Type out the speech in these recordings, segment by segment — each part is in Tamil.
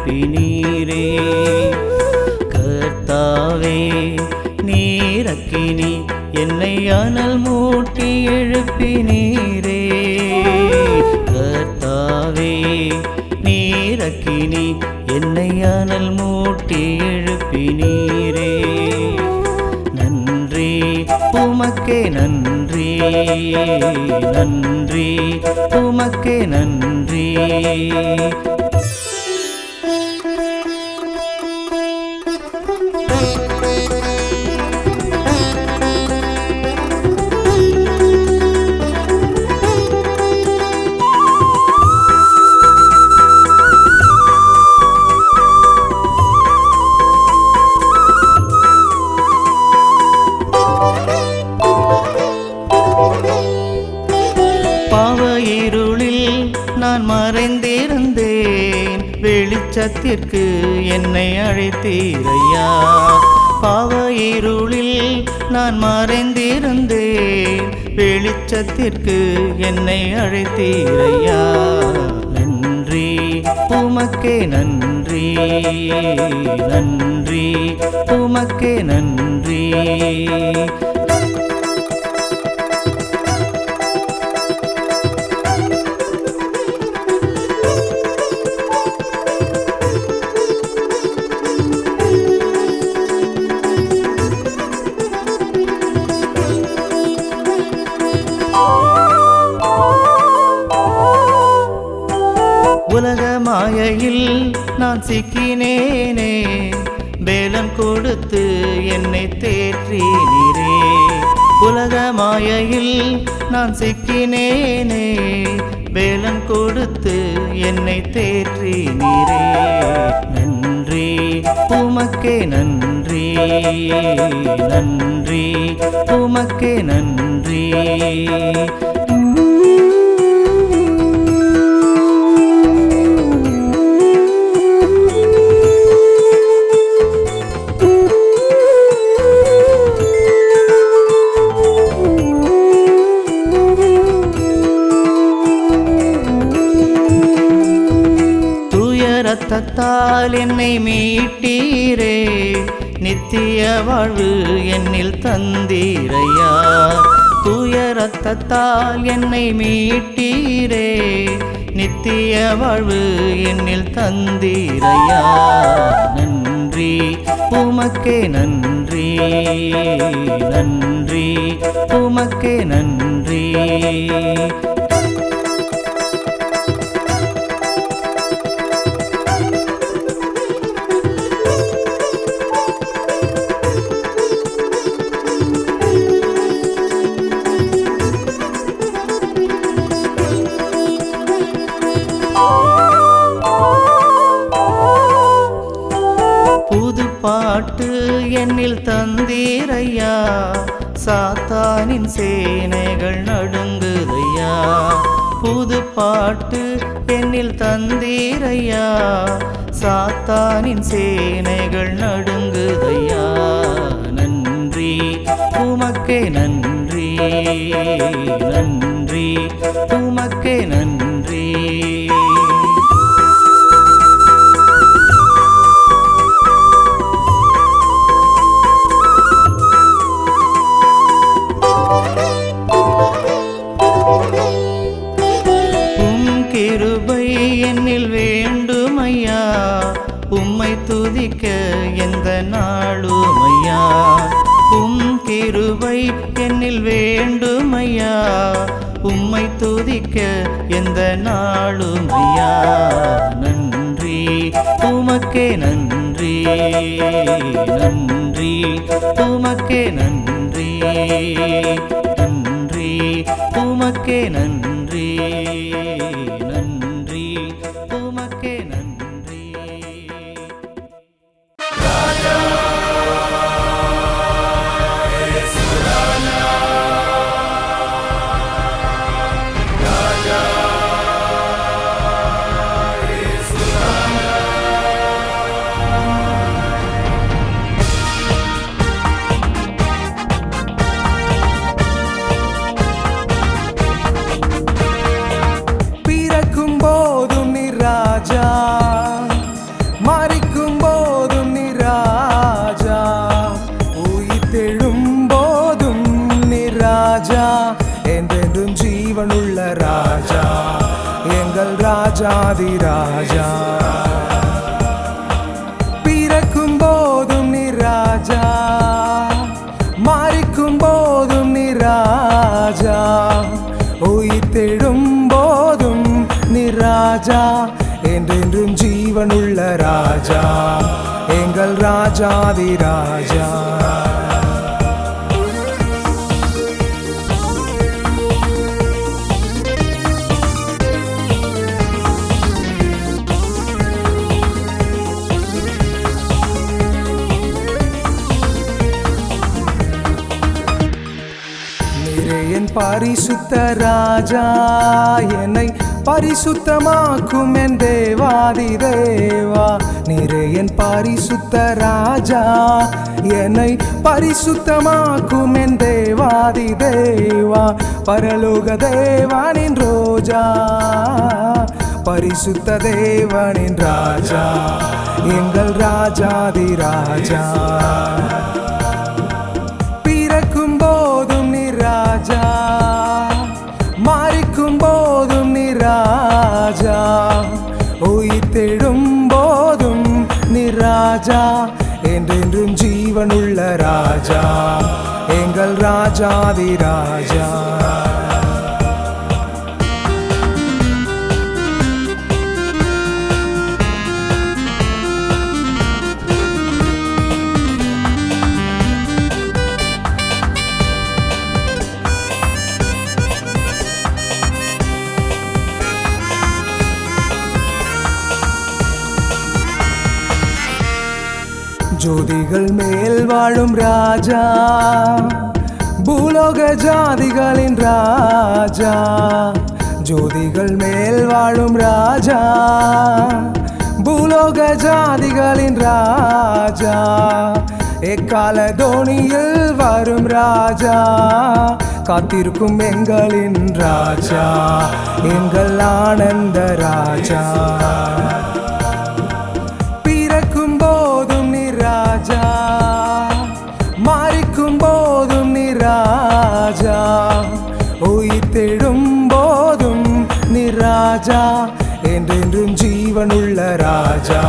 எழுப்பினீரே. கர்த்தாவே நீரக்கினி என்னை அனல் மூட்டி எழுப்பினீரே. கர்த்தாவே நீரக்கினி என்னை அனல் மூட்டி எழுப்பினீரே. நன்றி உமக்கே நன்றி, நன்றி உமக்கே நன்றி. பாவ இருளில் நான் மறைந்திருந்தேன், வெளிச்சத்திற்கு என்னை அழைத்தீரையா. பாவ இருளில் நான் மறைந்திருந்தேன், வெளிச்சத்திற்கு என்னை அழைத்தீரையா. நன்றி உமக்கே நன்றி, நன்றி உமக்கே நன்றி. உலக மாயையில் நான் சிக்கினேனே, பேலம் கொடுத்து என்னை தேற்றினீரே. உலக மாயையில் நான் சிக்கினேனே, பேலம் கொடுத்து என்னை தேற்றினீரே. நன்றி உமக்கே நன்றி, நன்றி உமக்கே நன்றி. இரத்தத்தால் என்னை மீட்டீரே, நித்திய வாழ்வு என்னில் தந்தீரையா. தூய இரத்தத்தால் என்னை மீட்டீரே, நித்திய வாழ்வு என்னில் தந்தீரையா. நன்றி உமக்கே நன்றி, நன்றி உமக்கே நன்றி. புது பாட்டு என்னில் தந்தீரையா, சாத்தானின் சேனைகள் நடுங்குதையா. புது பாட்டு என்னில் தந்தீரையா, சாத்தானின் சேனைகள் நடுங்குதையா. நன்றி உமக்கே நன்றி, நன்றி உமக்கே நன்றி. கிருபை என்னில் வேண்டுமையா, உம்மை துதிக்க எந்த நாளுமையா. கிருபை என்னில் வேண்டுமையா, உம்மை துதிக்க எந்த நாளுமையா. நன்றி உமக்கே நன்றி, நன்றி உமக்கே நன்றி, நன்றி உமக்கே நன்றி, நன்றி உமக்கே நன்றி. ஜீவனுள்ள ராஜா, எங்கள் ராஜாதி ராஜா. என் பரிசுத்த ராஜா, என்னை பரிசுத்தமாக்கும் என் தேவாதி தேவா. நீரே என் பரிசுத்த ராஜா, என்னை பரிசுத்தமாக்கும் என் தேவாதி தேவா. பரலோக தேவனின் ரோஜா, பரிசுத்த தேவனின் ராஜா, எங்கள் ராஜாதி ராஜா. பிறக்கும் போதும் நீ ராஜா, மரிக்கும் போதும் நீ ராஜா, உயிர் தேடும் போதும் நீ ராஜா, என்றென்றும் ஜீவனுள்ள ராஜா, எங்கள் ராஜாதி ராஜா. ஜோதிகள் மேல் வாழும் ராஜா, பூலோக ஜாதிகளின் ராஜா. ஜோதிகள் மேல் வாழும் ராஜா, பூலோக ஜாதிகளின் ராஜா. எக்கால தோணியில் வரும் ராஜா, காத்திருக்கும் எங்களின் ராஜா, எங்கள் ஆனந்த ராஜா. பிறக்கும் போதும் நீ ராஜா, மரிக்கும் போதும் நீ ராஜா, உயிர் தேடும் போதும் நீ ராஜா, என்றென்றும் ஜீவனுள்ள ராஜா,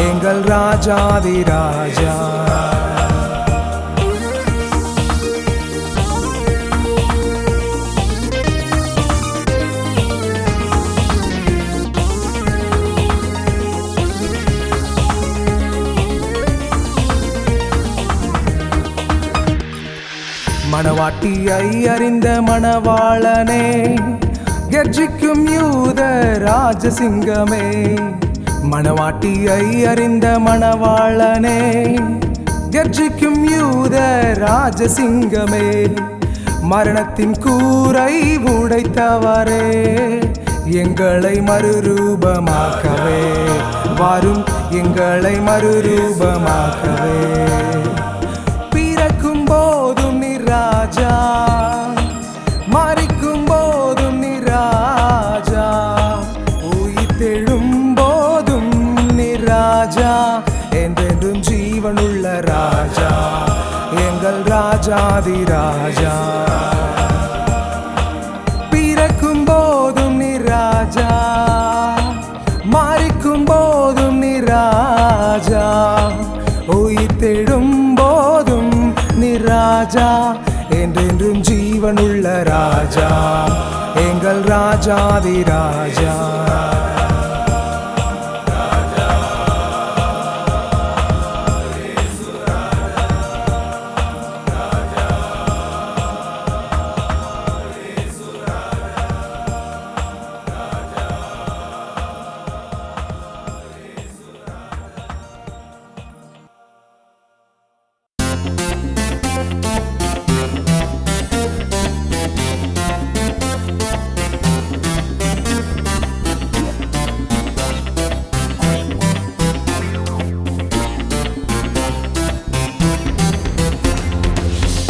எங்கள் ராஜாதி ராஜா. மணவாட்டியை அறிந்த மணவாளனே, கர்ஜிக்கும் யூத ராஜசிங்கமே. மணவாட்டியை அறிந்த மணவாளனே, கர்ஜிக்கும் யூத ராஜசிங்கமே. மரணத்தின் கூரை உடைத்தவரே, எங்களை மறுரூபமாக்கவே வாரும், எங்களை மறுரூபமாக்கவே. பிறக்கும் போதும் நீ ராஜா, மரிக்கும் போதும் நீ ராஜா, உயிர் தெழும் போதும் நீ ராஜா, என்றென்றும் ஜீவனுள்ள ராஜா, எங்கள் ராஜாதி ராஜா. பிறக்கும் போதும் நீ ராஜா, மரிக்கும் போதும் நீ ராஜா, உயிர் தேடும் போதும் நீ ராஜா, என்றென்றும் ஜீவனுள்ள ராஜா, எங்கள் ராஜாதி ராஜா.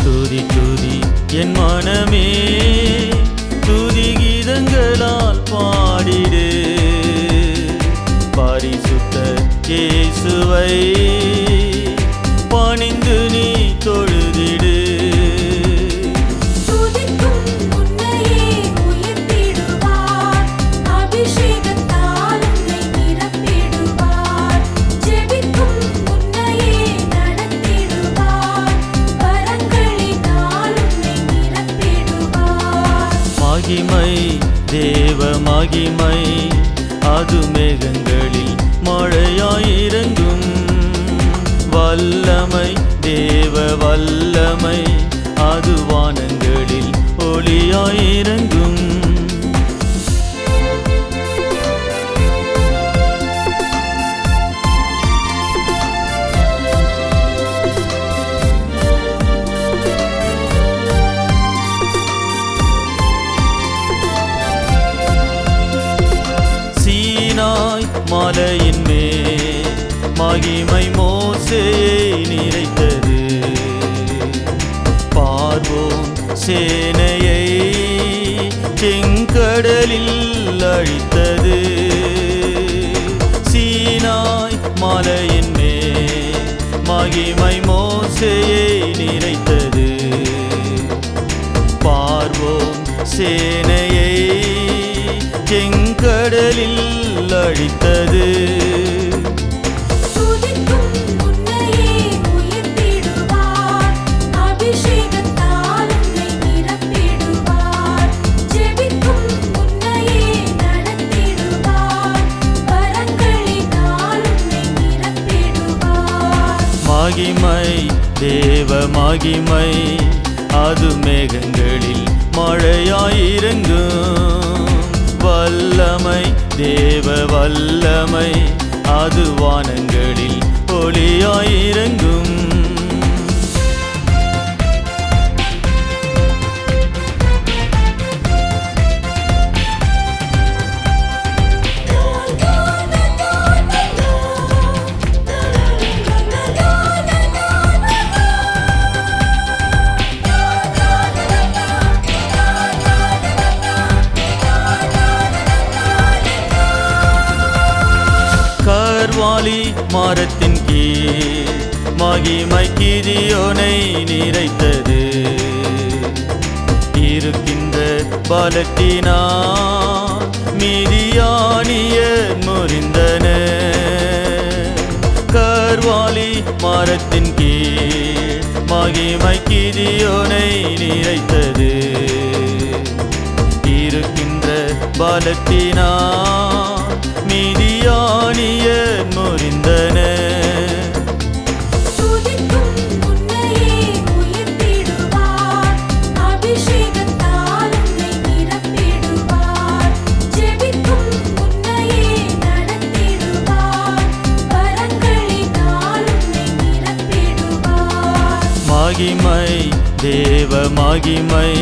துதி துதி என் மனமே, துதி கீதங்களால் பாடிடு, பரிசுத்த இயேசுவை பணிந்து நீ தொழுதிடு. மகிமை தேவ மகிமை, அது மேகங்களில் மகிமை மோசேயை நிறைத்தது. பார்வோன் சேனையை செங்கடலில் அழித்தது. சீனாய் மலையின் மேல் மகிமை மோசேயை நிறைத்தது. பார்வோன் சேனையை செங்கடலில் அழித்தது. மகிமை தேவ மகிமை அது மேகங்களில் மழையாயிரங்கும். வல்லமை தேவ வல்லமை அது வானங்களில் ஒளியாயிரங்கும். கர்வாலி மரத்தின் கீழ் மகிமை கிதியோனை நிறைத்தது. இருக்கின்ற பலத்தினால் மிதியானியர் முறிந்தனர். கர்வாலி மரத்தின் கீழ் மகிமை கிதியோனை நிறைத்தது. இருக்கின்ற பலத்தினால் மிதியானியர் முறிந்தனர். மகிமை தேவ மகிமை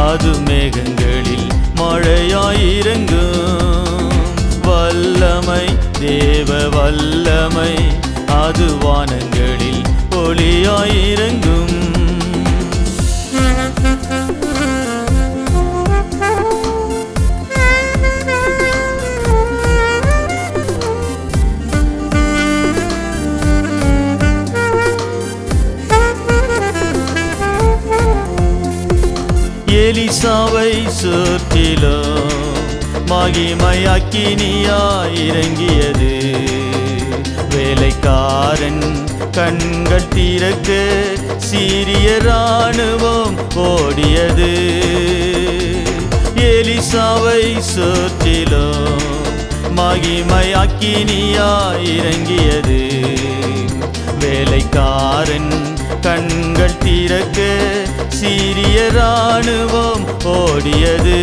அது மேகங்களில் மழையாயிரங்கும். வல்லமை தேவ வல்லமை அது வானங்களில் ஒளியாயிரங்கும். எலிசாவை சுற்றிலும் மகிமை அக்கினியாய் இறங்கியது. வேலைக்காரன் கண்கள் திறக்க சீரிய இராணுவம் ஓடியது. எலிசாவை சுற்றிலும் மகிமை அக்கினியாய் இறங்கியது. வேலைக்காரன் கண்கள் திறக்க சீரிய இராணுவம் ஓடியது.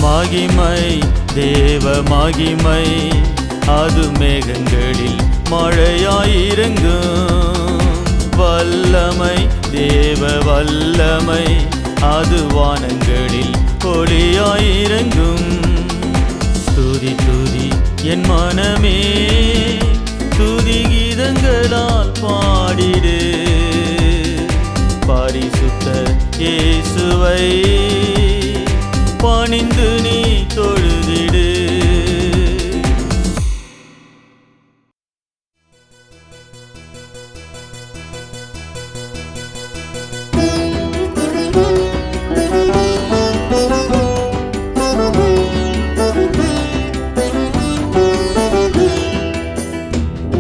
மகிமை தேவ மகிமை அது மேகங்களில் மழையாயிரங்கும். வல்லமை தேவ வல்லமை அது வானங்களில் ஒளியாயிரங்கும். துதி துதி என் மனமே துதி கீதங்களால் பாடிடு. பரிசுத்த இயேசுவை பணிந்து நீ தொழுதிடு.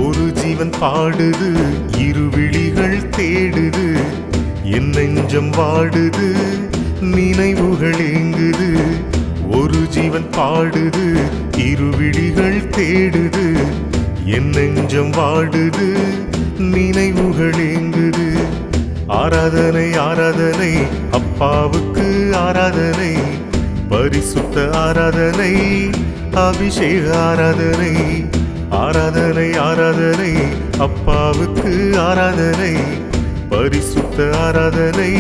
ஒரு ஜீவன் பாடுது, இருவிழிகள் தேடுது, என் நெஞ்சம் வாடுது, நினைவுகள் ஏங்குது. ஒரு ஜீவன் பாடுது, இருவிழிகள் தேடுது, என் நெஞ்சம் வாடுது, நினைவுகள் ஏங்குது. ஆராதனை ஆராதனை அப்பாவுக்கு ஆராதனை, பரிசுத்த ஆராதனை அபிஷேக ஆராதனை ஆராதனை ஆராதனை அப்பாவுக்கு ஆராதனை பரிசுத்த ஆராதனை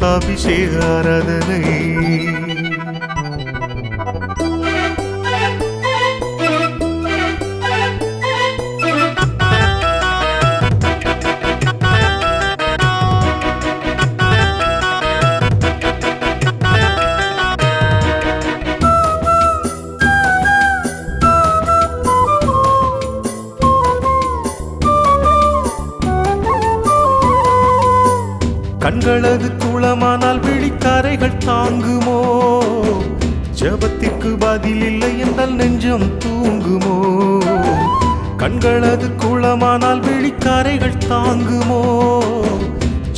அபிஷேக ஆராதனை கண்களது குளமானால் விழிக்காரைகள் தாங்குமோ ஜபத்திற்கு பதில் இல்லை என்றால் நெஞ்சம் தூங்குமோ கண்களது குளமானால் விழிக்காரைகள் தாங்குமோ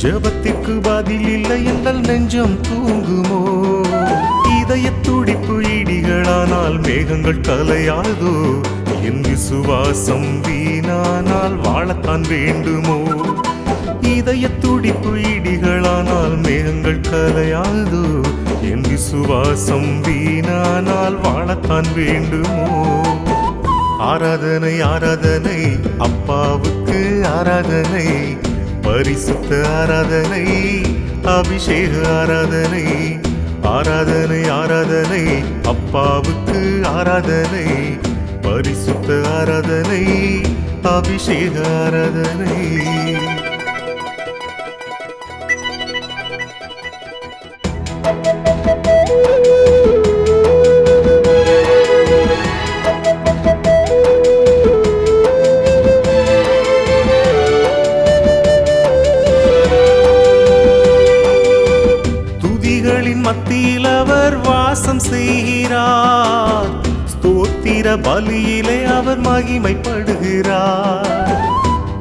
ஜபத்திற்கு பதில் இல்லை என்றால் நெஞ்சம் தூங்குமோ இதய துடிப்பு இடிகளானால் மேகங்கள் கலையாதோ என் விசுவாசம் வீணானால் வாழத்தான் வேண்டுமோ இதய துடிப்பு இடிகளானால் மேகங்கள் கலையாதோ என் விசுவாசம் வீணானால் வாழத்தான் வேண்டுமோ ஆராதனை ஆராதனை அப்பாவுக்கு ஆராதனை பரிசுத்த ஆராதனை அபிஷேக ஆராதனை ஆராதனை ஆராதனை அப்பாவுக்கு ஆராதனை பரிசுத்த ஆராதனை அபிஷேக ஆராதனை துதிகளின் மத்தியில் அவர் வாசம் செய்கிறார் ஸ்தோத்திர பலியிலே அவர் மகிமைப்படுகிறார்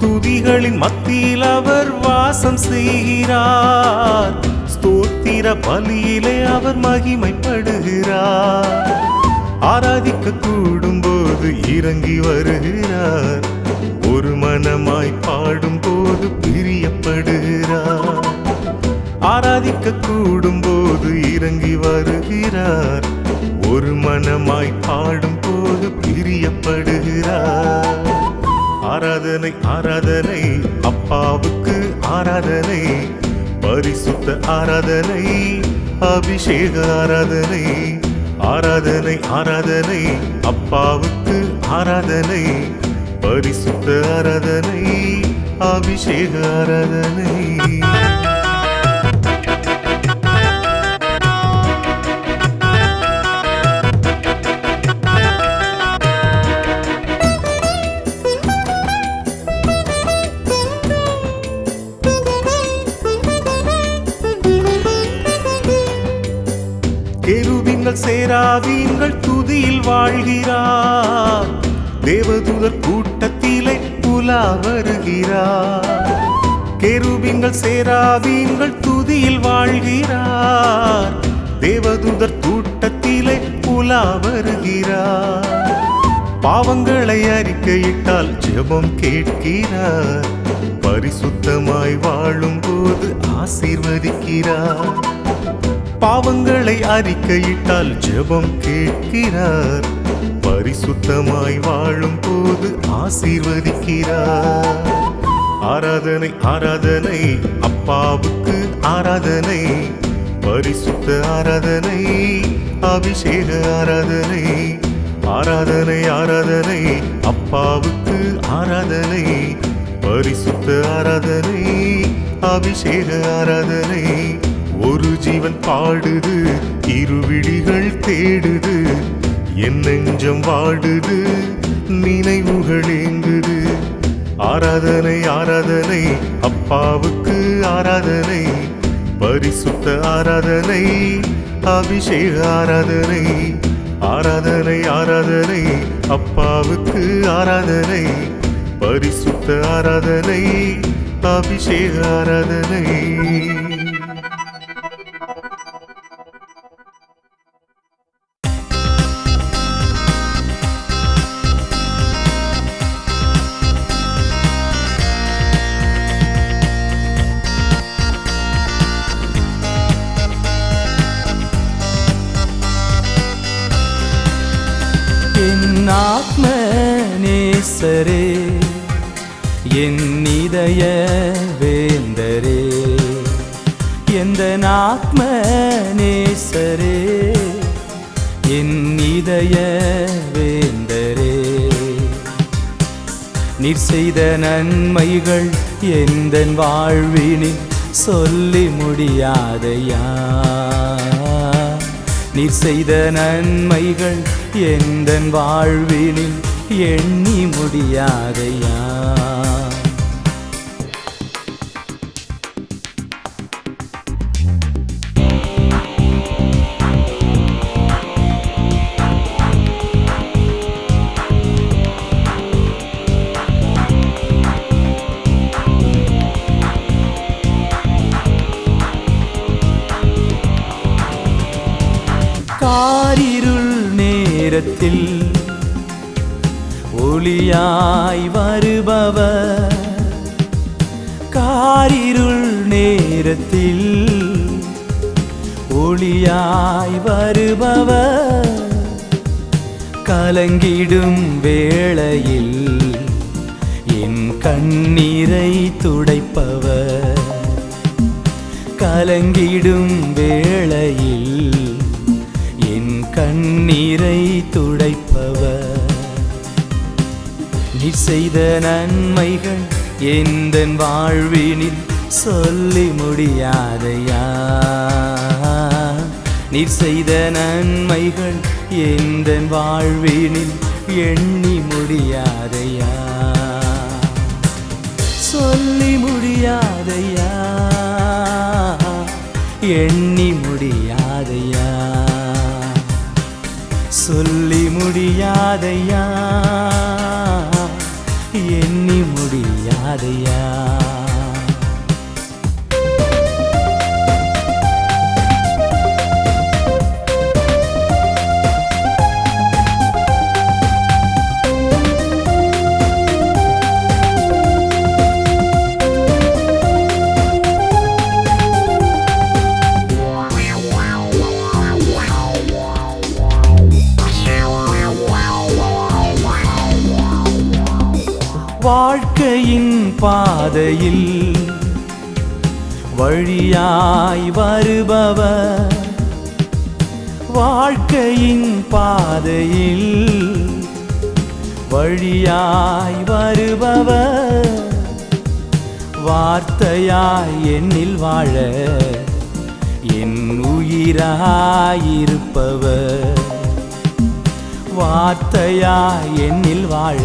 துதிகளின் மத்தியில் அவர் வாசம் செய்கிறார் ஸ்தோத்திர பலியிலே அவர் மகிமைப்படுகிறார் ஆராதிக்க கூடும்போது இறங்கி வருகிறார் ஒரு மனமாய் பாடும்போது பிரியப்படுகிறார் ஆராதிக்க கூடும்போது இறங்கி வருகிறார் ஒரு மனமாய் பாடும்போது பிரியப்படுகிறார் ஆராதனை ஆராதனை அப்பாவுக்கு ஆராதனை பரிசுத்த ஆராதனை அபிஷேக ஆராதனை ஆராதனை ஆராதனை அப்பாவுக்கு ஆராதனை பரிசுத்த ஆராதனை அபிஷேக ஆராதனை கேருபீன்கள் சேராபீன்கள் துதியில் வாழ்கிறார் தேவதூதர் கூட்டத்திலே உலா வருகிறார் கேருபீன்கள் சேராபீன்கள் துதியில் வாழ்கிறார் தேவதூதர் கூட்டத்திலே உலா வருகிறார் பாவங்களை அறிக்கையிட்டால் ஜெபம் கேட்கிறார் பரிசுத்தமாய் வாழும் போது ஆசீர்வதிக்கிறார் பாவங்களை அறிக்கையிட்டால் ஜெபம் கேட்கிறார் பரிசுத்தமாய் வாழும் போது ஆசீர்வதிக்கிறார் ஆராதனை ஆராதனை அப்பாவுக்கு ஆராதனை பரிசுத்த ஆராதனை அபிஷேக ஆராதனை ஆராதனை ஆராதனை அப்பாவுக்கு ஆராதனை பரிசுத்த ஆராதனை அபிஷேக ஆராதனை ஒரு ஜீவன் பாடுது இருவிழிகள் தேடுது என் நெஞ்சம் வாடுது நினைவுகள் ஏங்குது ஆராதனை ஆராதனை அப்பாவுக்கு ஆராதனை பரிசுத்த ஆராதனை அபிஷேக ஆராதனை ஆராதனை ஆராதனை அப்பாவுக்கு ஆராதனை பரிசுத்த ஆராதனை அபிஷேக ஆராதனை ஆத்ம நேசரே, என் இதய வேந்தரே, எந்த ஆத்ம நேசரே, என் இதய வேந்தரே. நீர் செய்த நன்மைகள் எந்தன் வாழ்வினில் சொல்லி முடியாதையா. நீர் செய்த நன்மைகள் எந்தன் வாழ்வினில் எண்ணி முடியாதையா. காரிருள் நேரத்தில் ஒளியாய் வருபவர், காரிருள் நேரத்தில் ஒளியாய் வருபவர், கலங்கிடும் வேளையில் என் கண்ணீரை துடைப்பவர், கலங்கிடும் வேளையில் கண்ணீரை துடைப்பவர். நீர் செய்த நன்மைகள் எந்தன் வாழ்வினில் சொல்லி முடியாதையா. நீர் செய்த நன்மைகள் எந்தன் வாழ்வினில் எண்ணி முடியாதையா. சொல்லி முடியாதையா, எண்ணி முடியாதையா, சொல்லி முடியாதையா, எண்ணி முடியாதையா. வாழ்க்கையின் பாதையில் வழியாய் வருபவர், வாழ்க்கையின் பாதையில் வழியாய் வருபவர், வார்த்தையாய் என்னில் வாழ என் உயிராயிருப்பவர், வார்த்தையாய் என்னில் வாழ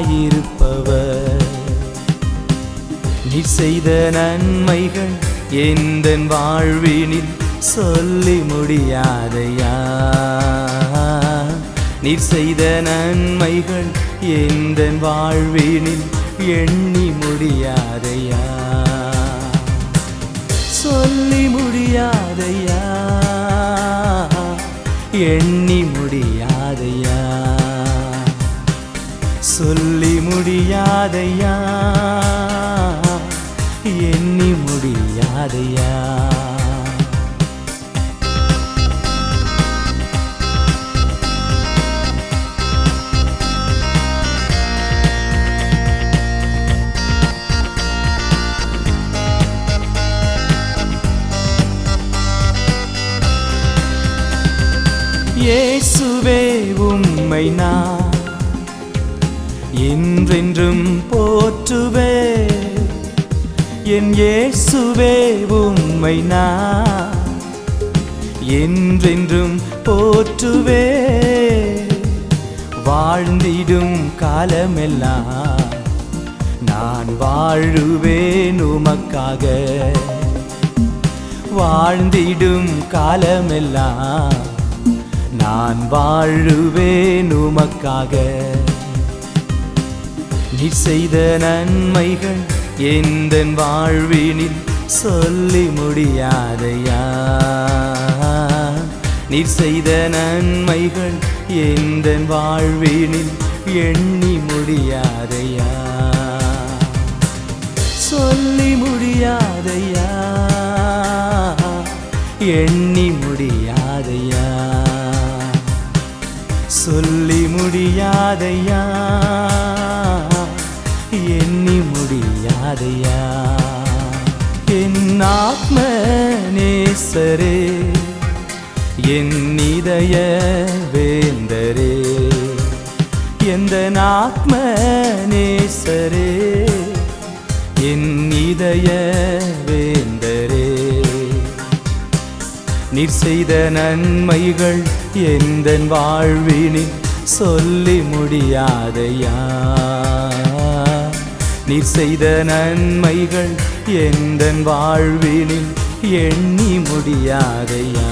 உயிராயிருப்பவர். நீர் செய்த நன்மைகள் எந்தன் வாழ்வினில் சொல்லி முடியாதையா. நீர் செய்த நன்மைகள் எந்தன் வாழ்வினில் எண்ணி முடியாதையா. சொல்லி முடியாதையா, எண்ணி முடியாதையா, சொல்லி முடியாதையா, எண்ணி முடியாதையா. இயேசுவே உம்மை நான் என்றென்றும் போற்றுவே, என் இயேசுவே உம்மை நான் என்றென்றும் போற்றுவே. வாழ்ந்திடும் காலமெல்லாம் நான் வாழுவேன் உமக்காக, வாழ்ந்திடும் காலமெல்லாம் நான் வாழுவேன் உமக்காக. நீர் செய்த நன்மைகள் எந்தன் வாழ்வினில் சொல்லி முடியாதையா. நீர் செய்த நன்மைகள் எந்தன் வாழ்வினில் எண்ணி முடியாதையா. சொல்லி முடியாதையா, எண்ணி முடியாதையா. சொல்லி முடியாதையா, எண்ணி முடியாதையா. என் ஆத்ம நேசரே, என் இதய வேந்தரே, எந்த ஆத்ம நேசரே, என் இதய வேந்தரே. நீர் செய்த நன்மைகள் எந்தன் வாழ்வினில் சொல்லி முடியாதையா. நீர் செய்த நன்மைகள் எந்தன் வாழ்வினில் எண்ணி முடியாதையா.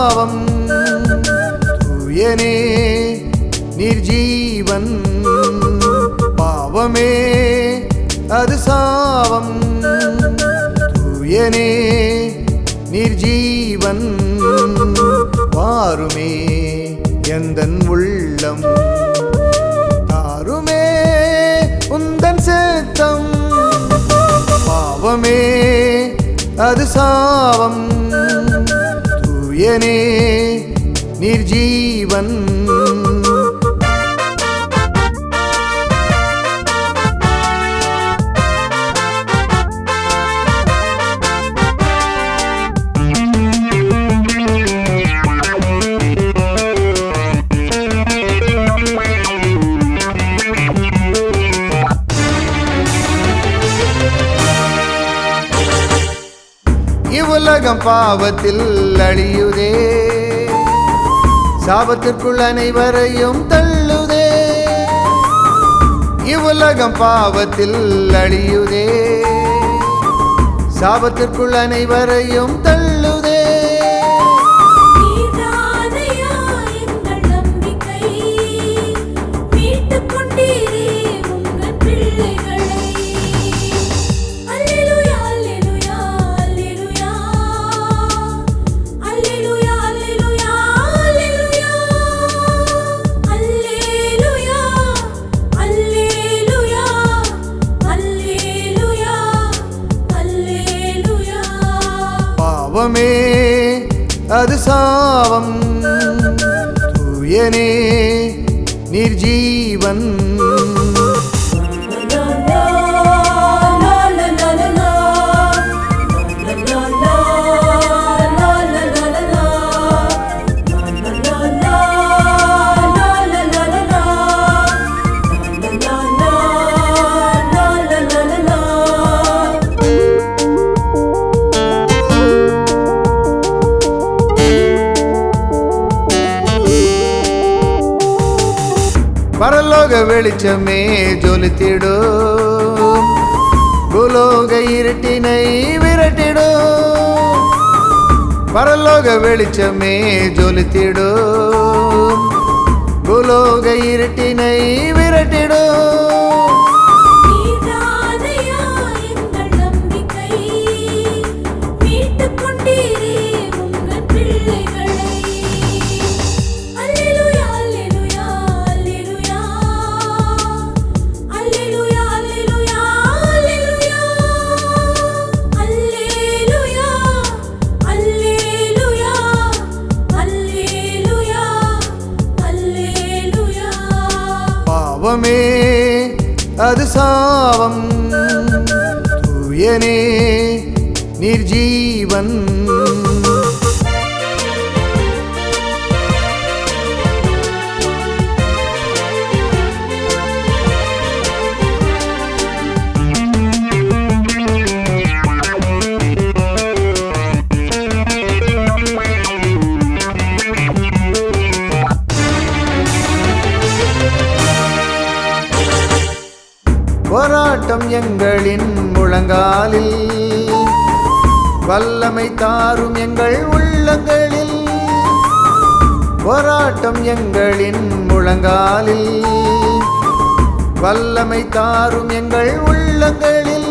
சாபம் தூயனே நிர்ஜீவன் பாவமே அது சாபம் தூயனே நிர்ஜீவன் வாருமே எந்தன் உள்ளம் தாருமே உந்தன் சித்தம் பாவமே அது சாபம் தூயனே நிர்ஜீவன் இவ்வுலகம் பாவத்தில் அழியுதே சாபத்திற்குள் அனைவரையும் தள்ளுதே இவ்வுலகம் பாவத்தில் அழியுதே சாபத்திற்குள் அனைவரையும் தள்ளுதே பாவமே அது சாபம் தூயனே நிர்ஜீவன் பரலோக வெளிச்சமே ஜொலித்திடும் பூலோக இருட்டினை விரட்டிடும் பரலோக வெளிச்சமே ஜொலித்திடும் பூலோக இருட்டினை விரட்டிடும் பாவமே அது சாபம் தூயனே நிர்ஜீவன் போராட்டம் எங்களின் முழங்காலில் வல்லமை தாரும் எங்கள் உள்ளங்களில் போராட்டம் எங்களின் முழங்காலில் வல்லமை தாரும் எங்கள் உள்ளங்களில்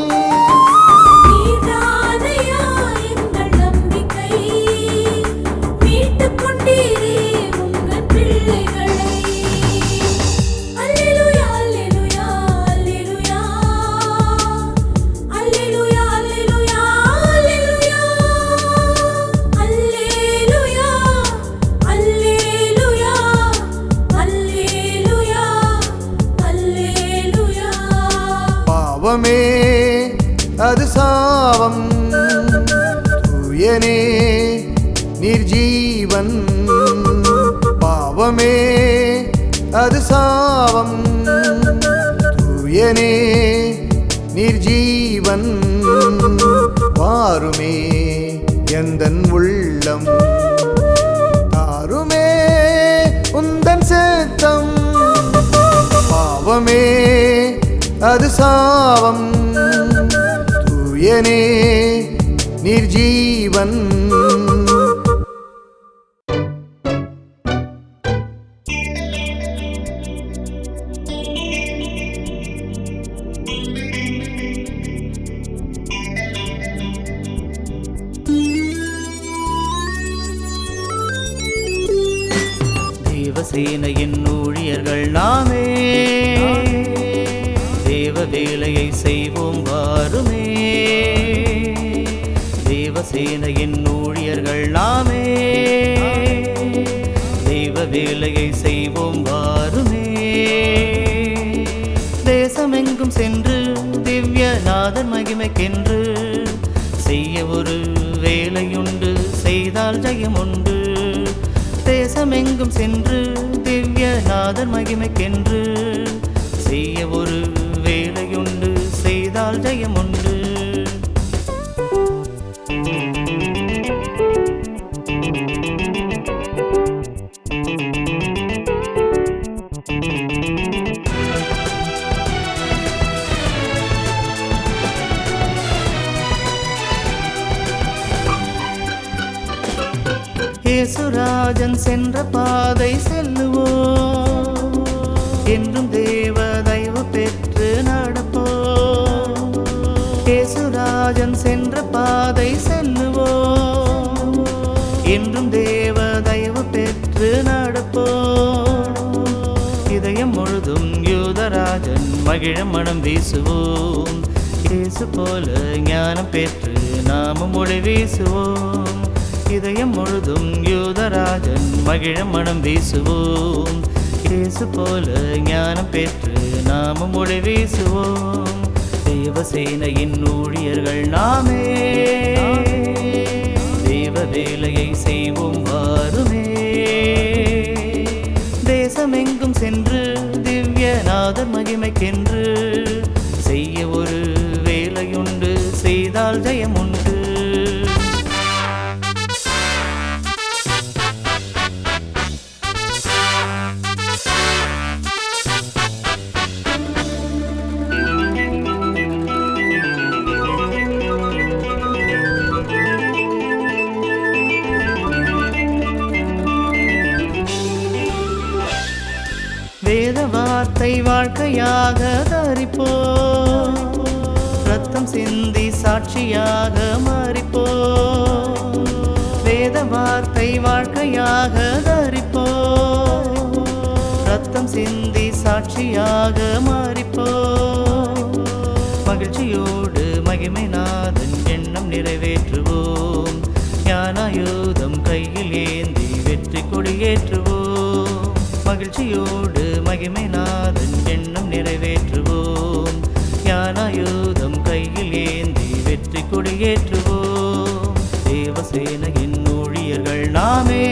பாவமே அது சாபம் தூயனே நிர்ஜீவன் பாவமே அது சாபம் தூயனே நிர்ஜீவன் வாருமே எந்தன் உள்ளம் தாருமே உந்தன் சித்தம் பாவமே அது சாபம் தூயனே நிர்ஜீவன் தேவசேனையின் ஊழியர்கள் நாமே தேவ வேலையை செய்வோம் வாருமே. தேவசேனையின் ஊழியர்கள் நாமே தேவ வேலையை செய்வோம் வாருமே. தேசமெங்கும் சென்று திவ்யநாதன் மகிமைக்கென்று செய்ய ஒரு வேலையுண்டு, செய்தால் ஜெயமுண்டு. தேசமெங்கும் சென்று திவ்யநாதன் மகிமைக்கென்று செய்ய ஒரு வேலையுண்டு, செய்தால் ஜெயமுண்டு. இயேசுராஜன் சென்ற பாதை செல்லுவோம், என்றும் தேவ தயவு பெற்று நடப்போம். இயேசுராஜன் சென்ற பாதை செல்லுவோம், என்றும் தேவ தயவு பெற்று நடப்போம். இதயம் முழுதும் யூதராஜன் மகிழ மனம் வீசுவோம். இயேசு போல ஞானம் பெற்று நாமும் ஒளி வீசுவோம். இதயம் முழுதும் யூதராஜன் மகிழ மனம் வீசுவோம். இயேசு போல ஞானம் பெற்று நாமும் ஒளி வீசுவோம். தேவசேனையின் ஊழியர்கள் நாமே தேவ வேலையை செய்வோம் வாருமே. தேசமெங்கும் சென்று திவ்யநாதர் மகிமைக்கென்று செய்ய ஒரு வேலையுண்டு, செய்தால் ஜெயமுண்டு. வேத வார்த்தை வாழ்க்கையாக தரிப்போம், ரத்தம் சிந்தி சாட்சியாக மாறிப்போம். வேத வார்த்தை வாழ்க்கையாக தரிப்போம், ரத்தம் சிந்தி சாட்சியாக மாறிப்போம். மகிழ்ச்சியோடு மகிமை நாதன் எண்ணம் நிறைவேற்றுவோம். ஞானாயுதம் கையில் ஏந்தி வெற்றி கொடியேற்றுவோம். மகிழ்ச்சியோடு மகிமை நாதன் எண்ணம் நிறைவேற்றுவோம். ஞானாயுதம் கையில் ஏந்தி வெற்றி கொடியேற்றுவோம். தேவசேனையின் ஊழியர்கள் நாமே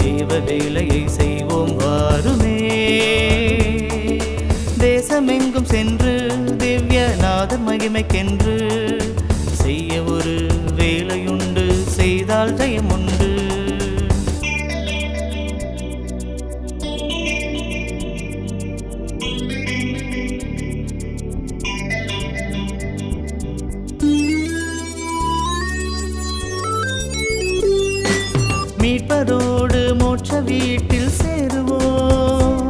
தேவ வேலையை செய்வோம் வாருமே. தேசமெங்கும் சென்று திவ்யநாதர் மகிமைக்கென்று செய்ய ஒரு வேலையுண்டு, செய்தால் ஜெயமுண்டு. மீட்பரோடு மோட்ச வீட்டில் சேருவோம்.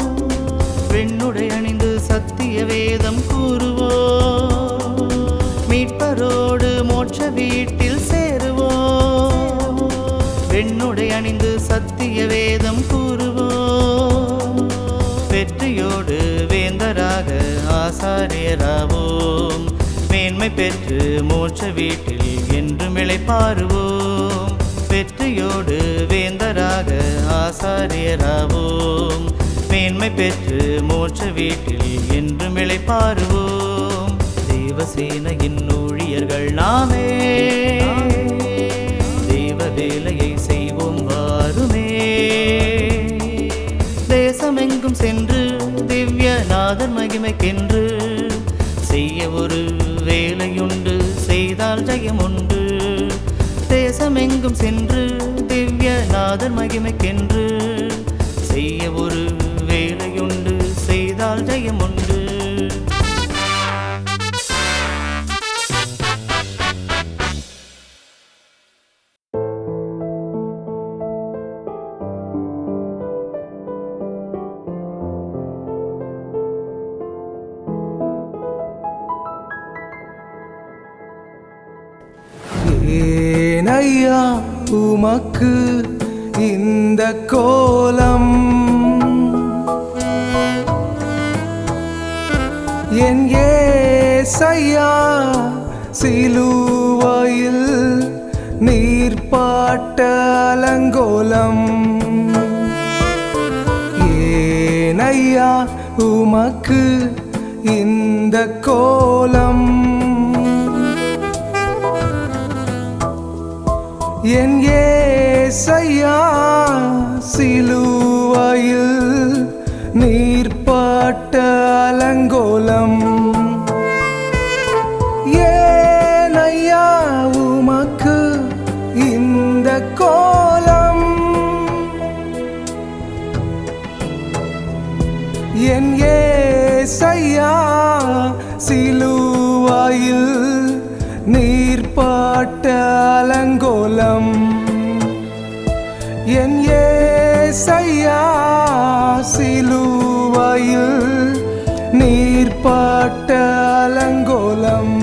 வெண்ணுடை அணிந்து சத்திய வேதம் கூறுவோம். மீட்பரோடு மோட்ச வீட்டில் சேருவோம். வெண்ணுடை அணிந்து சத்திய வேதம் கூறுவோம். வெற்றியோடு வேந்தராக ஆசாரியராவோம். மேன்மை பெற்று மோட்ச வீட்டில் என்றும் இளைப்பாறுவோம். வெற்றியோடு வேந்தராக ஆசாரியராவோம். மேன்மை பெற்று மோட்ச வீட்டில் என்றும் இளைப்பாறுவோம். தேவசேனையின் ஊழியர்கள் நாமே தேவ வேலையை செய்வோம் வாருமே. தேசமெங்கும் சென்று திவ்யநாதர் மகிமைக்கென்று செய்ய ஒரு வேலையுண்டு, செய்தால் ஜெயமுண்டு. தேசமெங்கும் சென்று திவ்யநாதர் மகிமைக்கென்று செய்ய ஒரு வேலையுண்டு, செய்தால் ஜெயமுண்டு. ஏனையா உமக்கு இந்த கோலம் என் ஏசையா சிலுவையில் நீர்ப்பாட்ட அலங்கோலம் ஏனையா உமக்கு இந்த கோலம் என் ஏசையா சிலுவையில் நீர்ப்பாட்ட அலங்கோலம் ஏனையா உமக்கு இந்த கோலம் என் ஏசையா சிலுவையில் நீர்ப்பாட்ட அலங்கோலம் என் ஏசையா சிலுவையில் நீர்ப்பாட்ட அலங்கோலம்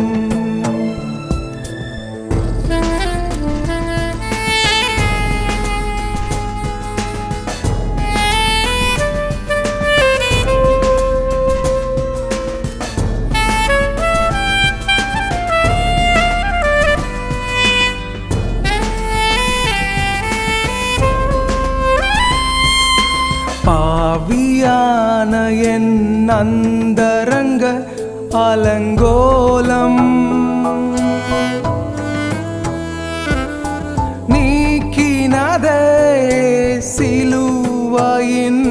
பாவியான என் அந்தரங்க அலங்கோலம் நீக்கினதே சிலுவையின்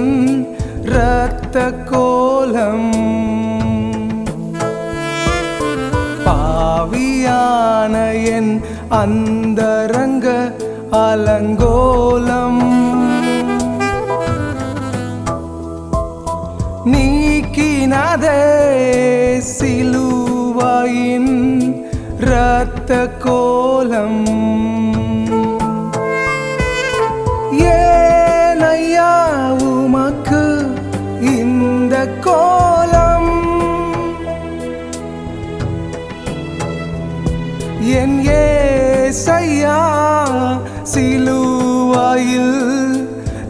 இரத்த கோலம் பாவியான என் அந்தரங்க அலங்கோலம் நீக்கினதே சிலுவையின் இரத்த கோலம் ஏனையா உமக்கு இந்த கோலம் என் ஏசையா சிலுவையில்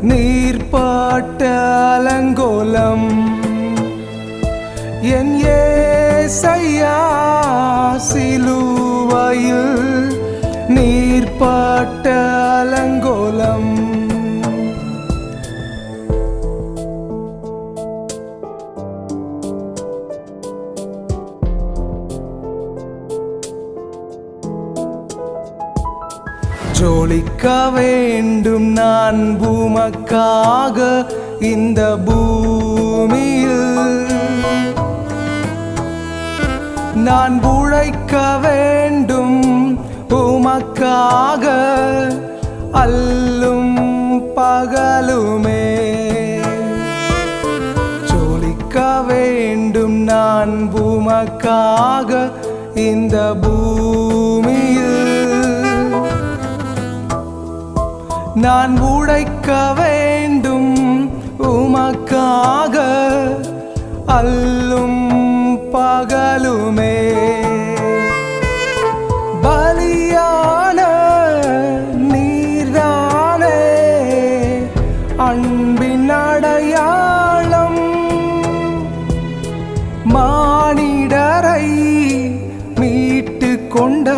நீர்ப்பாட்ட அலங்கோலம் என் ஏசையா சிலுவையில் நீர்ப்பாட்ட அலங்கோலம் ஜொலிக்க வேண்டும் நான் உமக்காக இந்த பூமியில் நான் உழைக்க வேண்டும் உமக்காக அல்லும் பகலுமே ஜொலிக்க வேண்டும் நான் உமக்காக இந்த பூமியில் நான் உழைக்க வேண்டும் உமக்காக அல்லும் பகலுமே பலியான நீர்தானே அன்பின் அடையாளம் மானிடரை மீட்டு கொண்ட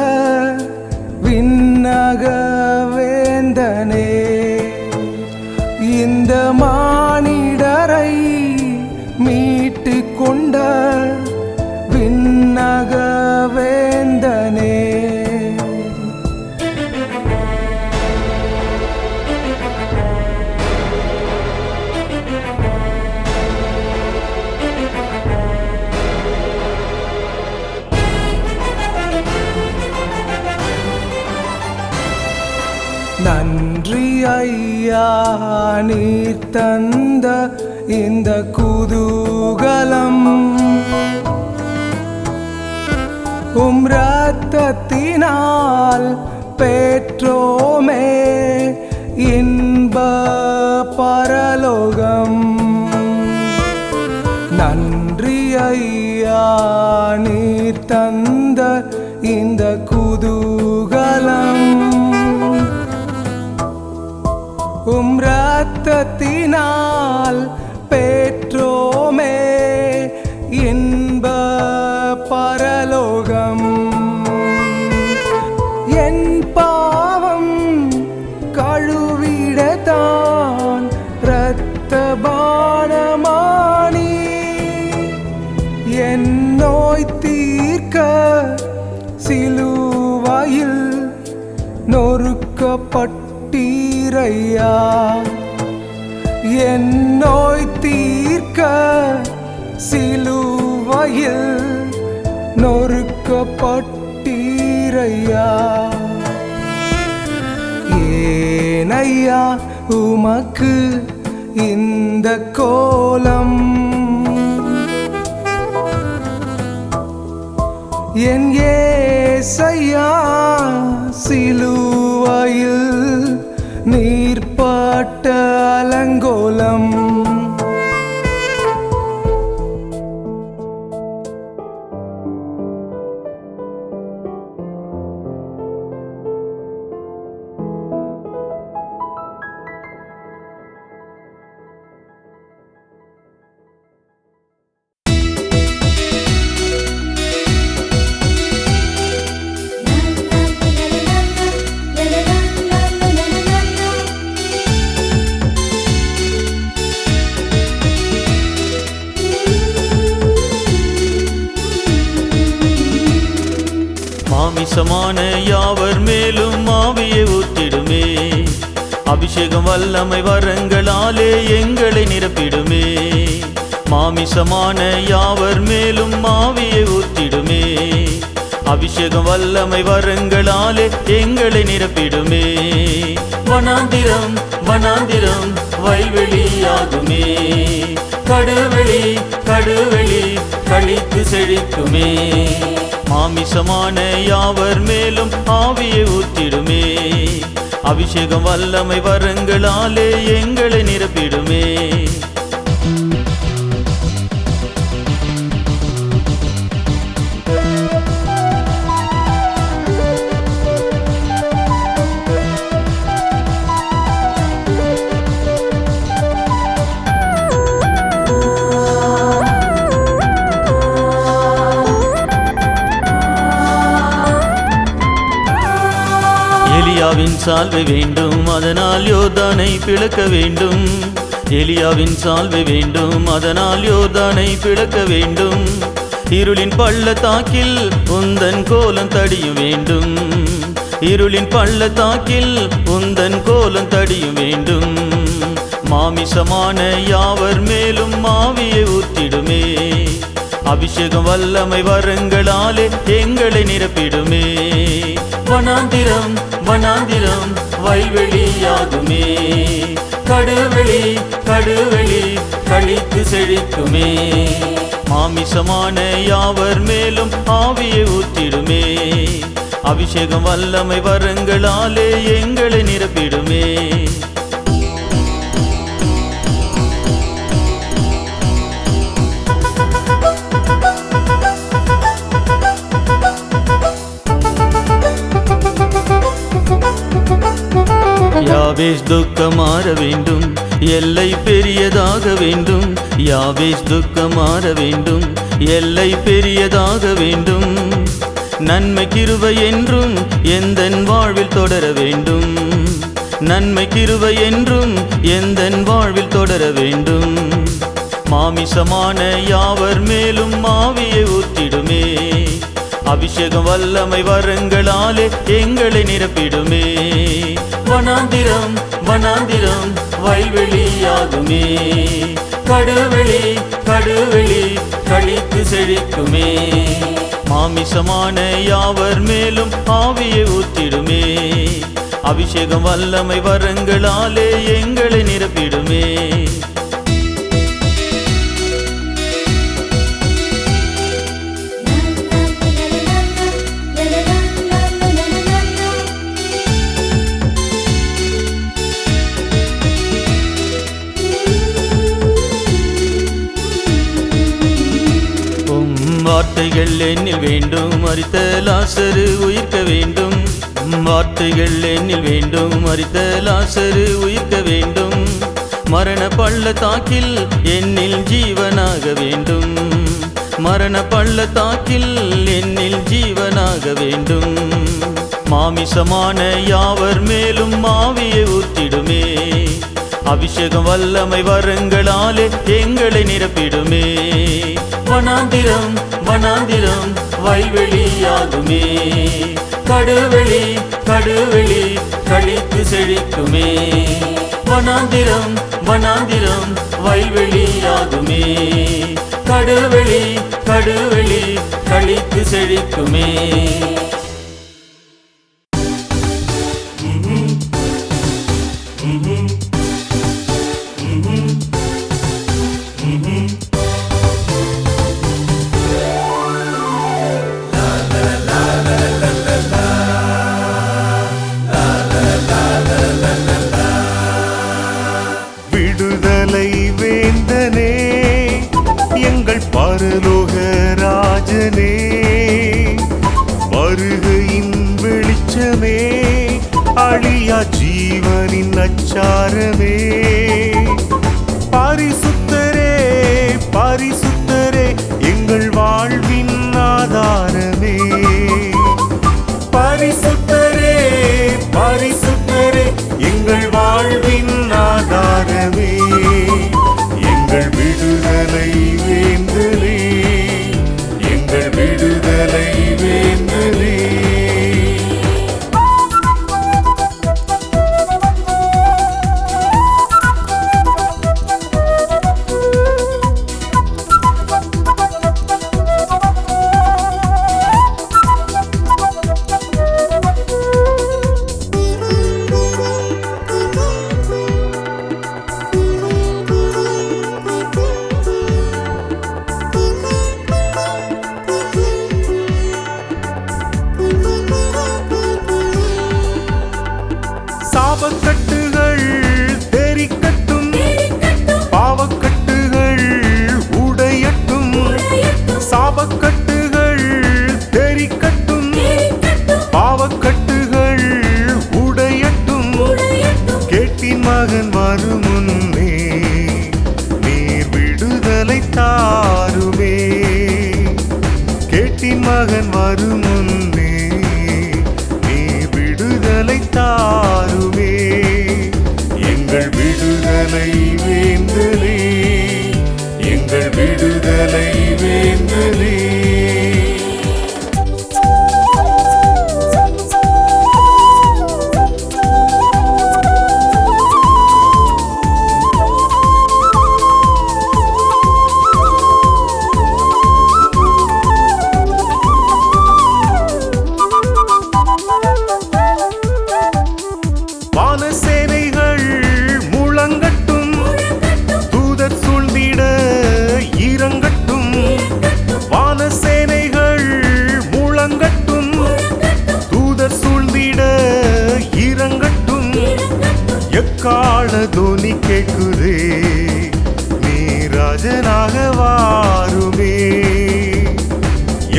விண்ணக வேந்தனே இந்த மானிடரை மீட்டு கொண்ட விண்ணக வேந்தனே நன்றி ஐயா நீர் தந்த இந்த குதூகலம் இரத்தத்தினால் பெற்றோமே இன்ப பரலோகம் நன்றி ஐயா நீர் தந்த இந்த குதூகலம் இரத்தத்தினால் பெற்றோமே இன்ப பரலோகம். என் பாவம் கழுவிடத்தான் இரத்த பானமானி, என் நோய் தீர்க்க சிலுவையில் நொறுக்கப்பட்டீரையா. என் நோய் தீர்க்க சிலுவையில் நொறுக்கப்பட்டீரையா. ஏனையா உமக்கு இந்த கோலம், என் ஏசையா சிலுவையில் நீர்ப்பட்ட அலங்கோலம். மாமிசமான யாவர் மேலும் ஆவியை ஊற்றிடுமே, அபிஷேகம் வல்லமை வரங்களாலே எங்களை நிரப்பிடுமே. மாமிசமான யாவர் மேலும் ஆவியை ஊற்றிடுமே, அபிஷேகம் வல்லமை வரங்களாலே எங்களை நிரப்பிடுமே. வனாந்திரம் வனாந்திரம் வயல்வெளியாகுமே, கடுவெளி கடுவெளி கழித்து செழிக்குமே. மாமிசமான யாவர் மேலும் ஆவியை ஊற்றிடுமே, அபிஷேகம் வல்லமை வரங்களாலே எங்களை நிரப்பிடுமே. எலியாவின் சால்வை வேண்டும், அதனால் யோர்தானை பிளக்க வேண்டும். எலியாவின் சால்வை வேண்டும், அதனால் யோர்தானை பிளக்க வேண்டும். இருளின் பள்ளத்தாக்கில் உந்தன் கோலம் தடியும் வேண்டும், இருளின் பள்ளத்தாக்கில் உந்தன் கோலம் தடியும் வேண்டும். மாமிசமான யாவர் மேலும் ஆவியை ஊற்றிடுமே, அபிஷேகம் வல்லமை வரங்களாலே எங்களை நிரப்பிடுமே. வனாந்திரம் வனாந்திரம் வயல்வெளியாகுமே, கடுவெளி கடுவெளி கழித்து செழிக்குமே. மாமிசமான யாவர் மேலும் ஆவியை ஊற்றிடுமே, அபிஷேகம் வல்லமை வரங்களாலே எங்களை நிரப்பிடுமே. யாவேஸ் துக்கம் மாற வேண்டும், எல்லை பெரியதாக வேண்டும். யாவேஸ் துக்கம் மாற வேண்டும், எல்லை பெரியதாக வேண்டும். நன்மை கிருபை என்றும் எந்தன் வாழ்வில் தொடர வேண்டும், நன்மை கிருபை என்றும் எந்தன் வாழ்வில் தொடர வேண்டும். மாமிசமான யாவர் மேலும் ஆவியை ஊற்றிடுமே, அபிஷேகம் வல்லமை வரங்களாலே எங்களை நிரப்பிடுமே. வனாந்திரம் வனாந்திரம் வயல்வெளியாகுமே, கடுவெளி கடுவெளி கழித்து செழிக்குமே. மாமிசமான யாவர் மேலும் ஆவியை ஊற்றிடுமே, அபிஷேகம் வல்லமை வரங்களாலே எங்களை நிரப்பிடுமே. வார்த்தைகள் என்னில் வேண்டும், மரித்த லாசரு உயிர்க்க வேண்டும். வார்த்தைகள் என்னில் வேண்டும், மரித்த லாசரு உயிர்க்க வேண்டும். மரண பள்ளத்தாக்கில் என்னில் ஜீவனாக வேண்டும், மரண பள்ளத்தாக்கில் என்னில் ஜீவனாக வேண்டும். மாமிசமான யாவர் மேலும் ஆவியை ஊற்றிடுமே, அபிஷேகம் வல்லமை வரங்களாலே எங்களை நிரப்பிடுமே. வனாந்திரம் வனாந்திரம் வயல்வெளியாகுமே, கடுவெளி கடுவெளி கழித்து செழிக்குமே. வனாந்திரம் வனாந்திரம் வயல்வெளியாகுமே, கடுவெளி கடுவெளி கழித்து செழிக்குமே. விடுதலை வேந்தனே, எங்கள் பரலோக ராஜனே, வருகையின் வெளிச்சமே, அழியா ஜீவனின் அச்சாரமே. பரிசுத்தரே பரிசுத்தரே, எங்கள் வாழ்வின் ஆதாரமே. பரிசுத்தரே பரிசுத்தரே, எங்கள் வாழ்வின் ஆதாரமே. எங்கள் விடுதலை வேந்தனே, எங்கள் விடுதலை வேந்தனே. சாபக்கட்டுகள் தெரிக்கட்டும், பாவக்கட்டுகள் உடையட்டும். சாபக்கட்டுகள் தெரிக்கட்டும், பாவக்கட்டுகள் உடையட்டும். கேட்டின் மகன் வரும் முன்னே நீர் விடுதலை தாருமே. கேட்டின் மகன் வரும் முன்னே நீர் விடுதலை தாருமே. எங்கள் விடுதலை வேந்தனே, எங்கள் விடுதலை வேந்தனே. வானசேனைகள் முழங்கட்டும், தூதர் சூழ்ந்திட இறங்கட்டும். வானசேனைகள் முழங்கட்டும், தூதர் சூழ்ந்திட இறங்கட்டும். எக்கால தோனி கேட்குதே, நீ ராஜனாக வாருமே.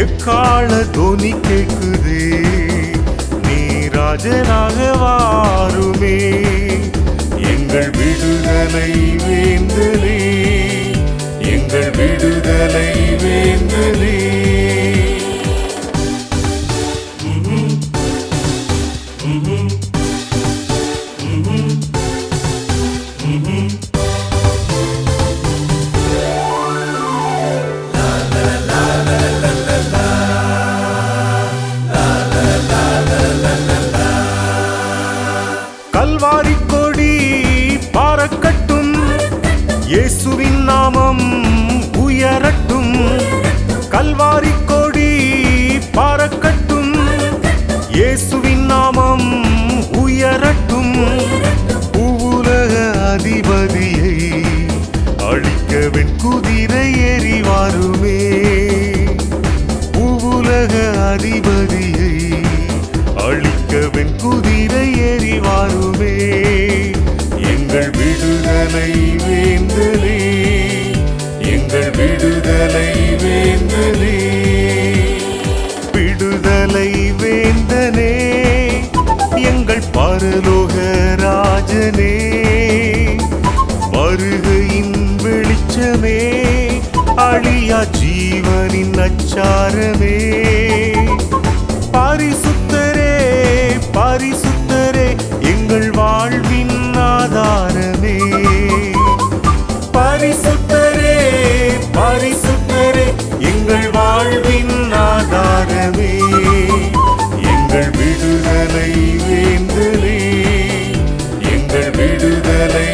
எக்கால தோனி கேட்குதே, நீ ராஜனாக வாருமே. எங்கள் விடுதலை வேந்தனே, எங்கள் விடுதலை வேந்தனே. கல்வாரி கொடி பாறக்கட்டும், இயேசுவின் நாமம் உயரட்டும். கல்வாரி கொடி பாறக்கட்டும், இயேசுவின் நாமம் உயரட்டும். பூவுலக அதிபதியை அழிக்க வெண்குதிரை ஏறி வாருமே. பூவுலக அதிபதியை அழிக்க வெண்குதிரை ஏறி வாருமே. எங்கள் விடுதலை வேந்தனே, எங்கள் விடுதலை வேந்தனே. விடுதலை வேந்தனே, நாதனே வருகையின் வெளிச்சமே அழியா ஜீவனின் அச்சாரமே பரிசுத்தரே பரிசுத்தரே எங்கள் வாழ்வின் ஆதாரமே பரிசுத்தரே பரிசுத்தரே எங்கள் வாழ்வின் ஆதாரமே எங்கள் விடுதலை வேந்தரே எங்கள் விடுதலை